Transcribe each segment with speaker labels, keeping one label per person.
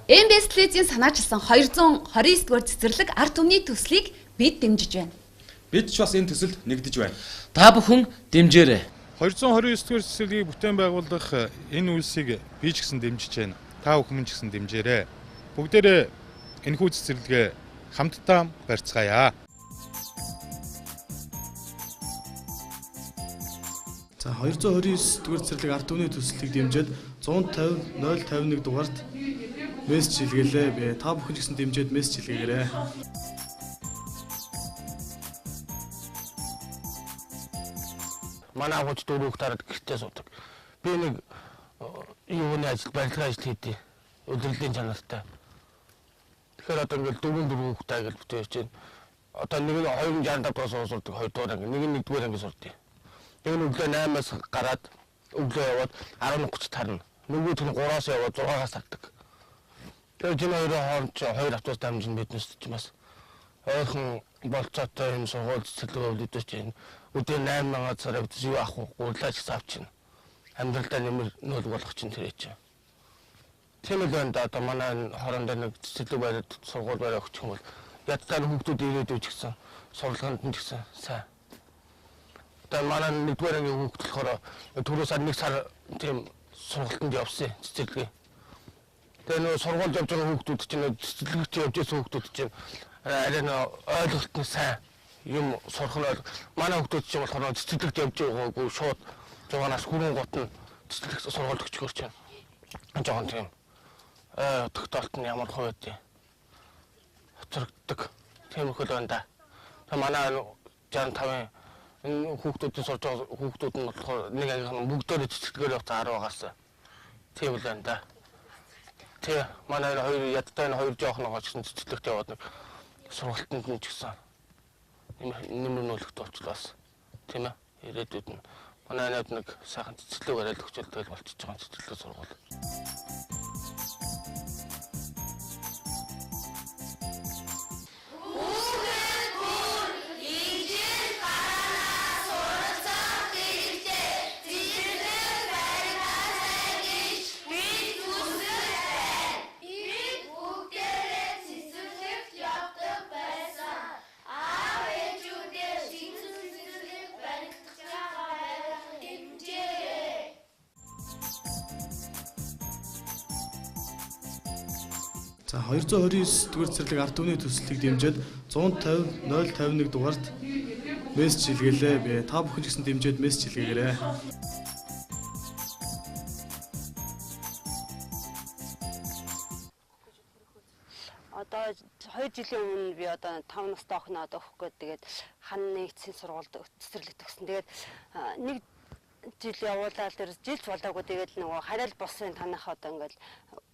Speaker 1: МБС телевизийн санаачилсан 229 дугаар цэцэрлэг ард түмний төслийг бид дэмжиж байна.
Speaker 2: Бид ч бас энэ төсөлд нэгдэж байна.
Speaker 3: Та бүхэн дэмжээрэй.
Speaker 4: 229 дугаар цэцэрлэгийг бүтээн байгуулах энэ үйлсийг би ч гэсэн дэмжиж байна. Та бүхэн ч гэсэн дэмжээрэй. Бүгдээрээ энэхүү цэцэрлэгээ хамтдаа барьцгаая.
Speaker 5: За 229 дугаар цэцэрлэг ард түмний төслийг дэмжиж 150 051 дугаарт мессеж хийлгээлээ. Та бүхэн ч гэсэн дэмжиж мессеж хийлгээгээрэй.
Speaker 3: Манай агуулч дөрөвх тараад гэртээ суудаг. Би нэг юуны ажил, барилгын ажил хийдий. Удирдлагын чанартай. Тэгэхээр одоо ингээл дөрөвх таа гэж бүтээж чинь. Одоо нэг нь 265 дугаар сурдаг, 2 дугаар анги, нэг нь 1-р анги сурдаг. Нэг нь өглөө 8-аас гараад өглөө яваад 11:30 тарна. Нөгөөх нь 3-аас яваад 6-аас тардаг. Тэгээд энэ хоёрын хооронд ч 2 автобус дамжин биднээс ч бас ойрхон болцоотой юм сургууль цэцэрлэг өвлөдөж чинь өдөр 8,000 царай бид юу авах вэ? Гурлаач авч чинь. Амьдралдаа нэмэр нөл болох чинь тэр чинь. Тийм л байна да одоо манай хооронд нэг цэцэрлэг бариад сургууль бариад өгчих юм бол ядтаа хүүхдүүд ирээд үуч гэсэн сурлаганд нь ч гэсэн сайн. Одоо манай 1-р ангийн хүүхд болохоор түрүү сар 1 сар тийм сургалтанд явсан цэцэрлэгээ. Тэгээ нөө сургуульд явж байгаа хүүхдүүд чинь цэцэрлэгт явж байсан хүүхдүүд чинь арай нөө ойлголт нь сайн юм сурах нь манай хүүхдүүд чинь болохоор цэцэрлэгт явж байгаагүй шууд 6 нас хүрэн гот нь цэцэрлэгт сургуульд өгч гөрч байна. Жохон тийм тогтоолт нь ямар хувь вэ? Хоцрогддог. Тийм их л байна да. Тэгээ манай 65 энэ хүүхдүүдийн сурж байгаа хүүхдүүд нь болохоор нэг ангийнхан бүгдөө цэцэрлэгээр явцсан 10 байгаас. Тийм л байна да. Тэгээ манай хоёр ядтай энэ хоёр жоохногоо ч гэсэн цэцэрлэгт яваад нэг сургалтанд нь ч гэсэн нэмэрнүүлэгт очлоос. Тийм ээ. Ирээдүйд нь манай найд нэг сайхан цэцэрлэг бариад өгчөөл тэгэл болчихж байгаа цэцэрлэг сургууль.
Speaker 5: За 229 дугаар цэцэрлэг ард түмний төслийг дэмжиж 150 051 дугаарт мессеж хийлгээлээ. Та бүхэн ч гэсэн дэмжиж мессеж хийлгээгээрэй.
Speaker 6: Одоо 2 жилийн өмнө би одоо 5 настай охиноо одоо өгөх гээд тэгээд хан нэгдсэн сургуульд цэцэрлэг төгсөн. Тэгээд нэг жил явуулаад тэр жилч болоогүй тэгээд нөгөө хараал бусын таних одоо ингээл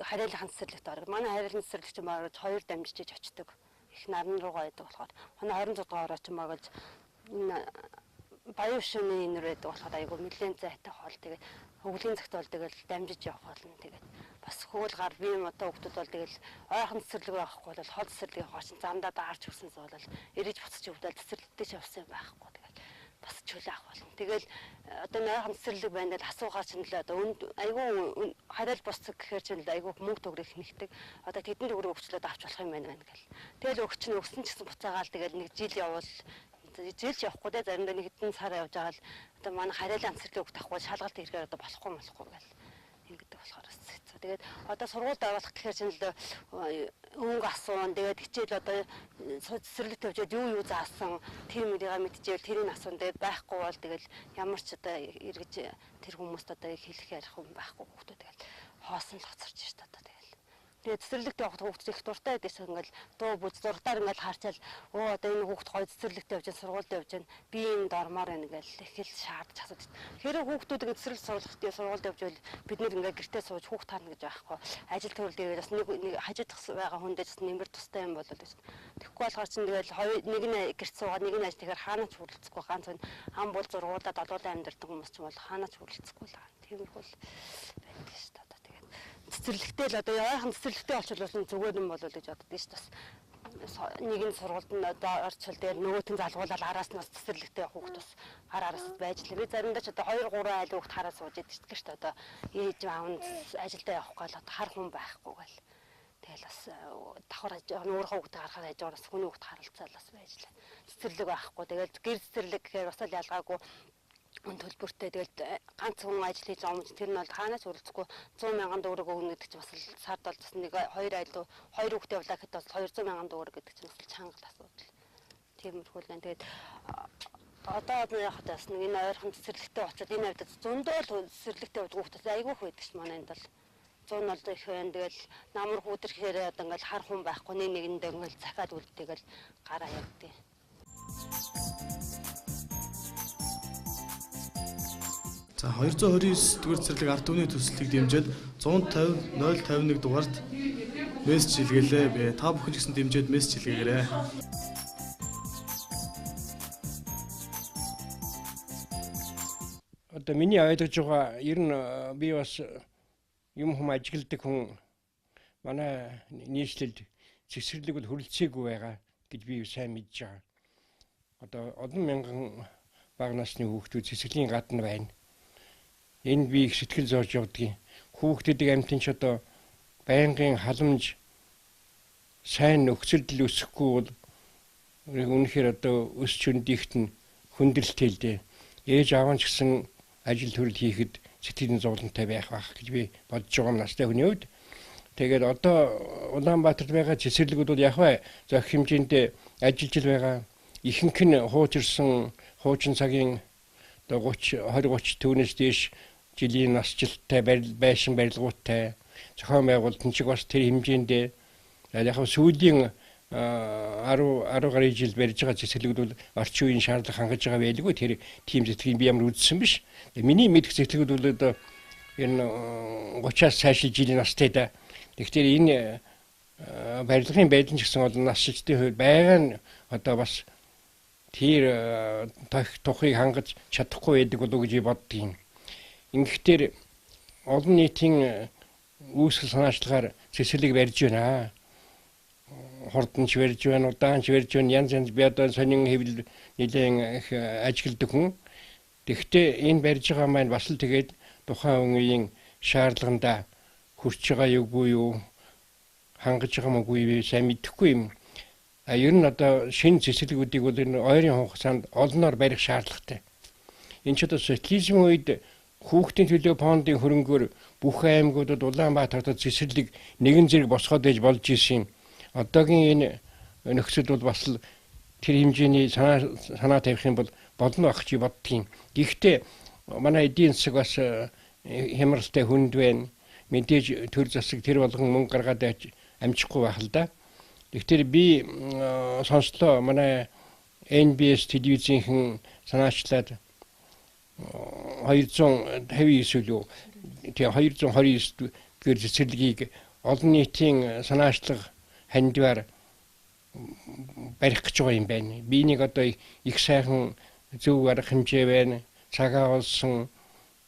Speaker 6: хараалын цэцэрлэгт ордог. Манай хараалын цэцэрлэгч маргаж 2 дамжиж очдөг. Их наран руугаа идэг болохоор. Манай 26 дугаараа ч маргаж энэ баян шөнийн энэ рүү идэг болохоор айгу нэлээд зайтай хоол тэгээд хөвглийн цагт бол тэгэл дамжиж явах болно тэгээд бас хөвөл гар би юм одоо хүмүүс бол тэгэл ойрхон цэцэрлэг байхгүй бол хол цэцэрлэгийн хоочин замдаа даарч өгсөнс бол ирэж буцаж өвдөл цэцэрлэгтэй ч явсан байхгүй тэгээд бас чөлөө авах болно. Тэгэл одоо нойрхон цэцэрлэг байна л асуугаа чинь л одоо айгүй хараал бусцэг гэхээр чинь л айгүй мөнгө төгрөг хэнэгдэг. Одоо тэдэн төгрөг өвчлөөд авч болох юм байна гэл. Тэгэл өгч нь өгсөн ч гэсэн буцаагаал тэгэл нэг жил явал жил явахгүй те заримдаа нэг хэдэн сар явж байгаа л одоо манай хараалын цэцэрлэг өгөх тахгүй шалгалт ирэхээр одоо болохгүй гэл ингэдэг болохоор хэцүү. Тэгээд одоо сургуульд авах гэхээр чинь л өнгө асуун тэгээд хичээл одоо цэцэрлэгт явжээд юу заасан тэр мөрийгээ мэдчихвэл тэрийг асуун тэгээд байхгүй бол тэгэл ямар ч одоо эргэж тэр хүмүүст одоо хэлэх ярих юм байхгүй хүмүүс тэгэл хоосон л хоцорч шít одоо тэгэл. Тэгээд цэцэрлэгт явахд хүүхд их дуртай байдээс ингээл дуу бүз зургаар ингээл харчаал оо одоо энэ хүүхд гоё цэцэрлэгт явж сургуульд явж би энэ дормоор байна ингээл их л шаардж асуудаг. Тэгэхээр хүүхдүүд ингээд цэцэрлэг сургуульд явж байл бид нэр ингээд гэртээ сууж хүүхд таарна гэж байхгүй. Ажил төрөл дээр бас нэг хажуудах байгаа хүндээ бас нэмэр тустай юм болол гэсэн. Тэгэхгүй болохоор чинь тэгэл нэг нь гэрт суугаад нэг нь ажил тэгэхээр хаанаач хүрэлцэхгүй ганц ам бол зургуулаад олуулан амьдардаг хүмүүс ч бол хаанаач хүрэлцэхгүй л байгаа. Тиймэрхүү л байдаг шүү дээ. Цэцэрлэгтэй л одоо яахан цэцэрлэгтэй олчлуулсан зүгээр юм болов гэж боддог шүү дээ. Нэг нь сургуульд нь одоо орчвол тэгээд нөгөөт нь залгуулаад араас нь бас цэцэрлэгтэй хүүхд бас араас байж л. Би заримдаа ч одоо 2-3 айл хүүхд хараа сууж идэг шүү дээ. Одоо ээж аав нь ажилдаа явах гал одоо хар хүн байхгүй гал. Тэгэл бас давхар өөрийнхөө хүүхдээ харахад хажуураас хүний хүүхд харалцаал бас байж лээ. Цэцэрлэг байхгүй. Тэгэл гэр цэцэрлэг гэхээр бас л ялгаагүй өн төлбөртэй. Тэгэл ганц хүн ажил хийж байгаа юм. Тэр нь бол хаанаас үргэлжлэхгүй 100,000 төгрөг өгнө гэдэг чинь бас л сард бол бас нэг 2 айлуу 2 хүүхдээ явуулаа гэхэд бас 200,000 төгрөг гэдэг чинь бас чанга асуудал. Тиймэрхүү л байна. Тэгээд одоо яг хадаас нэг энэ ойрхон цэцэрлэгтэй очоод энэ хавьд зөндөө л цэцэрлэгтэй хүүхдээс айгүйх байдаг ш манайд бол 100 бол их байна. Тэгэл намар хүүтэрхээр одоо ингээл хар хүн байхгүй нэгэндээ ингээл цахиад үлдээгээл гараа явдیں۔
Speaker 5: За 229 дугаар цэцэрлэг ард түмний төслийг дэмжиж 150 051 дугаард мессеж илгээлээ. Би та бүхэн ч гэсэн дэмжиж мессеж илгээгээрэй.
Speaker 7: Одоо миний ойлгож байгаа ер нь би бас юм хүм ажигладаг хүн манай нийслэлд цэцэрлэг бол хүрэлцээгүй байгаа гэж би сайн мэдж байгаа. Одоо олон мянган бага насны хүүхдүүд цэцэрлэгийн гадна байна. Энэ би их сэтгэл зовж явдгийг. Хүүхдүүдийг амтэн ч одоо байнгын халамж сайн нөхцөлд өсөхгүй бол үнэхээр одоо өсч өндийхт нь хүндрэлтэй л дээ. Ээж аав нь ч гэсэн ажил төрөл хийхэд сэтгэлийн зовлонтой байх гэж би бодож байгаа настай хүний хувьд. Тэгээд одоо Улаанбаатарт байгаа цэцэрлэгүүд бол яг зохих хэмжээнд ажиллаж байгаа. Ихэнх нь хуучин цагийн 20-30 түүнээс дээш жилийн насжилттай байшин барилгуудтай зохион байгуулалт нь ч бас тэр хэмжээнд яг сүүлийн 10 гаруй жил барьж байгаа цэцэрлэгүүд бол орчин үеийн шаардлага хангаж байгаа байлгүй. Тэр тийм цэцэрлэгийг би ямар үзсэн биш. Миний мэдх цэцэрлэгүүд бол одоо энэ 30-аас цаашил жилийн настай да. Тэгэхээр энэ барилгын байдал ч гэсэн бол насжилтын хувьд байгаа нь одоо бас тэр тухыг хангаж чадахгүй байдаг болов уу гэж боддгийн. Ингэхдээ олон нийтийн үүсгэл санаачлагаар цэцэрлэг барьж байна. Хурданч барьж байна, удаанч барьж байна, янз би одоо сонин хэвлэл нэлээд их ажигладаг хүн. Тэгэхдээ энэ барьж байгаа маань бас л тэгээд тухайн үеийн шаардлаганда хүрч байгаа юугүй юу, хангаж байгаа мөгүй сайн мэдэхгүй юм. Ер нь одоо шинэ цэцэрлэгүүдийг бол энэ ойрын хугацаанд олноор барих шаардлагатай. Энэ ч одоо социализм үед хүүхдийн төлөө фондын хөрөнгөөр бүх аймагуудад Улаанбаатарт цэцэрлэг нэгэн зэрэг босгоод байж болж исэн юм. Одоогийн энэ нөхцөл бол бас л тэр хэмжээний санаа тавих юм бол болно байх чи боддгийн. Гэхдээ манай эдийн засаг бас хямралтай хүнд байна. Мэдээж төр засаг тэр болгон мөнгө гаргаад амжихгүй байх л да. Тэгэхээр би сонслоо манай NBS телевизийн санаачлаад 259 үү тэгээ 229 гэр цэцэрлэгийг олон нийтийн санаачлага хандвар барих гэж байгаа юм байна. Би нэг одоо их сайхан зөв арга хэмжээ байна. Цагаа олсон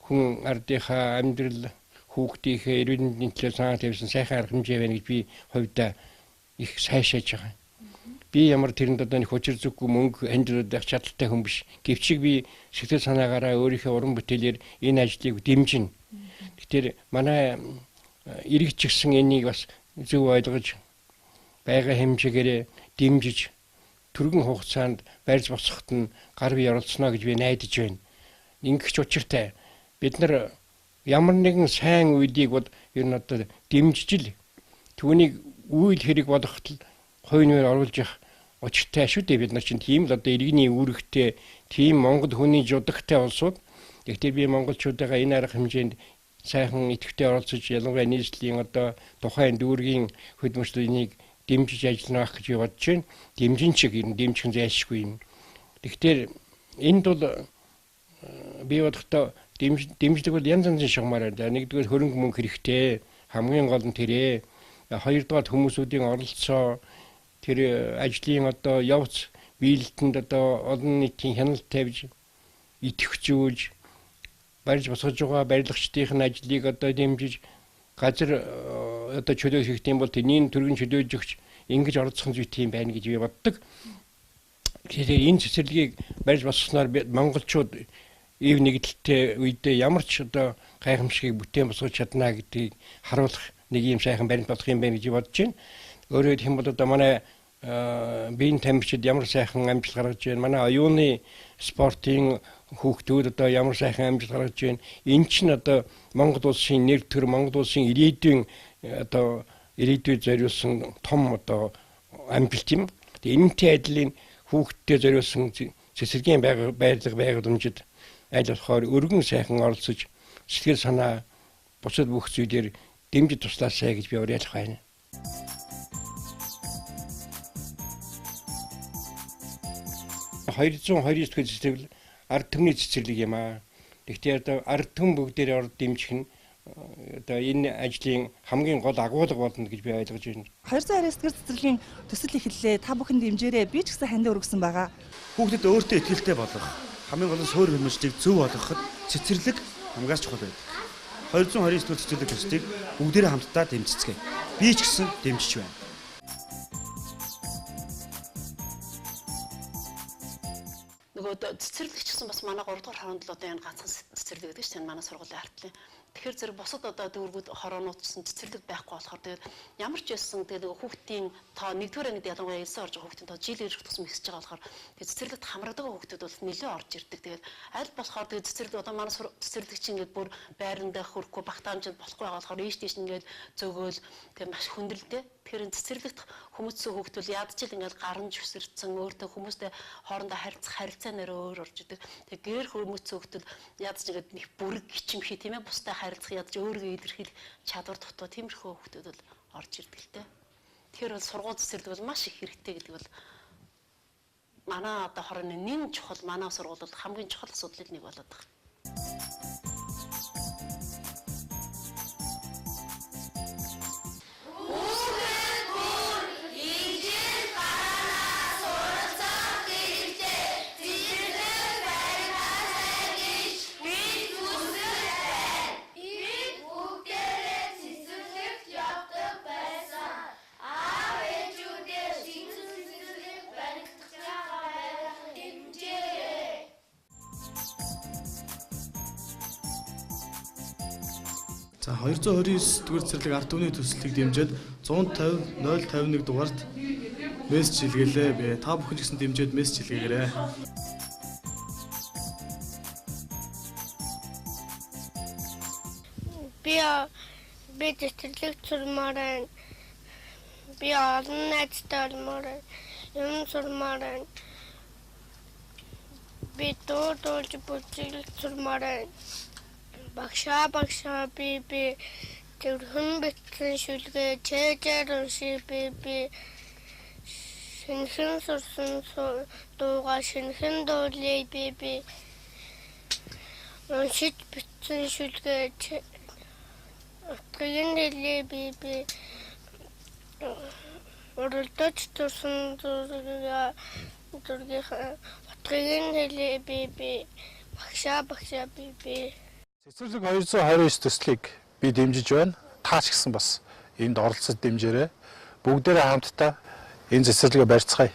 Speaker 7: хүн ардынхаа амьдрал хүүхдийнхээ эрүүл мэндийн төлөө санаа тавьсан сайхан арга хэмжээ байна гэж би хувьдаа их сайшааж байгаа. Би ямар тэрэнд одоо нэг хүчир зүггүй мөнгө хандуулах чадaltaй хүн биш. Гэвч би сэтгэл санаагаараа өөрийнхөө уран бүтээлээр энэ ажлыг дэмжинэ. Тэгэхээр манай иргэч гисэн энийг бас зөв ойлгож байгаа хэмжээгээр дэмжиж түргэн хугацаанд барьж босгоход нь гар бие оролцоно гэж би найдаж байна. Ингэч учиртай бид нар ямар нэгэн сайн үйлийг бол ер нь одоо дэмжиж л түүнийг үйл хэрэг болгоход хувь нэмэр оруулж явах учиртай шүү дээ. Бид нар чинь тийм л одоо иргэний үүрэгтэй тийм Монгол хүний жудагтай улсууд. Тэгэхээр би монголчуудаа энэ арга хэмжээнд сайхан идэвхтэй оролцож ялангуяа нийслэлийн одоо тухайн дүүргийн хөдөлмөрчлөгийг дэмжиж ажиллана гэж би бодож байна. Дэмжин чиг юм дэмжих зайлшгүй юм. Тэгэхээр энд бол би бодохдоо дэмжлэг бол янз янзын шугамаар байна. Нэгдүгээр хөрөнгө мөнгө хэрэгтэй. Хамгийн гол нь тэрээ. Хоёрдугаар хүмүүсүүдийн оролцоо тэр ажлын одоо явц биелэлтэнд одоо олон нийтийн хяналт тавьж идэвхжүүлж барьж босгож байгаа барилгачдын ажлыг одоо дэмжиж газар одоо чөлөө хийх юм бол тэрний төргийн чөлөөж өгч ингэж оролцох нь зүйтэй юм байна гэж би боддог. Тэгэхээр энэ цэцэрлэгийг барьж босгосноор монголчууд ив нэгдэлтэй үедээ ямар ч одоо гайхамшигыг бүтээн босгож чадна гэдгийг харуулах нэг юм сайхан баримт болох юм байна гэж бодож байна. Өөрөөр хэлэх юм бол одоо манай биеийн тамирчид ямар сайхан амжилт гаргаж байна. Манай оюуны спортын хүүхдүүд одоо ямар сайхан амжилт гаргаж байна. Энэ чинь одоо Монгол улсын нэр төр, Монгол улсын ирээдүйн одоо ирээдүйд зориулсан том одоо амжилт юм. Тэгээ энэтэй адилын хүүхдтэй зориулсан цэцэрлэгийн байрлал байгууламжид аль болохоор өргөн сайхан оролцож сэтгэл санаа бусад бүх зүйлээр дэмжиж туслаасай гэж би уриалах байна. 229 дэх цэцэрлэг ард түмний цэцэрлэг юм аа. Гэхдээ одоо ард түмэн бүгдээр орд дэмжих нь одоо энэ ажлын хамгийн гол агуулга болно гэж би ойлгож байна.
Speaker 8: 229 дэх цэцэрлэгийн төсөл эхэллээ. Та бүхэн дэмжээрэй. Би ч гэсэн ханд өргөсөн байгаа.
Speaker 2: Хүүхдэд өөртөө ихтэй болгох, хамгийн гол нь суур хэмжээг зөв болгоход цэцэрлэг хамгаас чухал байдаг. 229 дэх цэцэрлэг төслийг бүгдээрээ хамтдаа дэмжицгээе. Би ч гэсэн дэмжиж байна.
Speaker 9: Нөгөө цэцэрлэгч гэсэн бас манай 3 дугаар хороонд л одоо энэ ганцхан цэцэрлэг гэдэг чинь манай сургуулийн артлын. Тэгэхээр зэрэг бусад одоо дүүргүүд хороонууд гэсэн цэцэрлэг байхгүй болохоор тэгээд ямар ч байсан тэгээд хүүхдийн тоо 1-р ангид ялангуяа 9 орж байгаа хүүхдийн тоо жил ирэх тусам ихсэж байгаа болохоор тэгээд цэцэрлэгт хамрагдаг хүүхдүүд бол нэлээд орж ирдэг. Тэгээд аль болохоор тэгээд цэцэрлэг одоо манай цэцэрлэгч ингээд бүр байранд хөрөхгүй багтаамжид болохгүй байгаа болохоор ийш тийш ингээд зөөгөөл тэгээд маш хүндрэлтэй. Тэгэхээр энэ цэцэрлэгт хүмүүсийн хүүхдүүд ядчил ингээд гарамж өсөрцөн өөртөө хүмүүстэй хоорондоо харилцаа нэр өөр орж идэг. Тэгээд гэр хүмүүсийн хүүхдүүд ядч ингээд нэг бүрэг гिचимхий тийм ээ бустай харилцах ядч өөрийгөө илэрхийлэх чадвар дутуу тиймэрхүү хүүхдүүд бол орж ирдэг л дээ. Тэгэхээр бол сургууль цэцэрлэг бол маш их хэрэгтэй гэдэг бол манай одоо хорооны нэн чухал манай сургууль бол хамгийн чухал асуудлын нэг болоод байна.
Speaker 5: За 229 дугаар цэцэрлэг ард түмний төслийг дэмжиж 150 051 дугаарт мессеж илгээлээ. Би та бүхэн ч гэсэн дэмжиж мессеж илгээгээрэй.
Speaker 10: Би цэцэрлэг сурмаар байна. Би олон найзтай олмоор юм сурмаар байна. Би дуулж бүжиглэж сурмаар байна. Багшаа би тэрхэн битсэн шүлгээ чэжээр унши би шинхэн сурсан дууга шинхэн дуулъя би уншиж битсэн шүлгээ отгын хэлээ би уралдаж турсан дууга отгын хэлээ би багшаа би
Speaker 4: Цэцэрлэг 229 төслийг би дэмжиж байна. Та ч гэсэн бас энд оролцож дэмжээрэй. Бүгдээрээ хамтдаа энэ цэцэрлэгээ барьцгаая.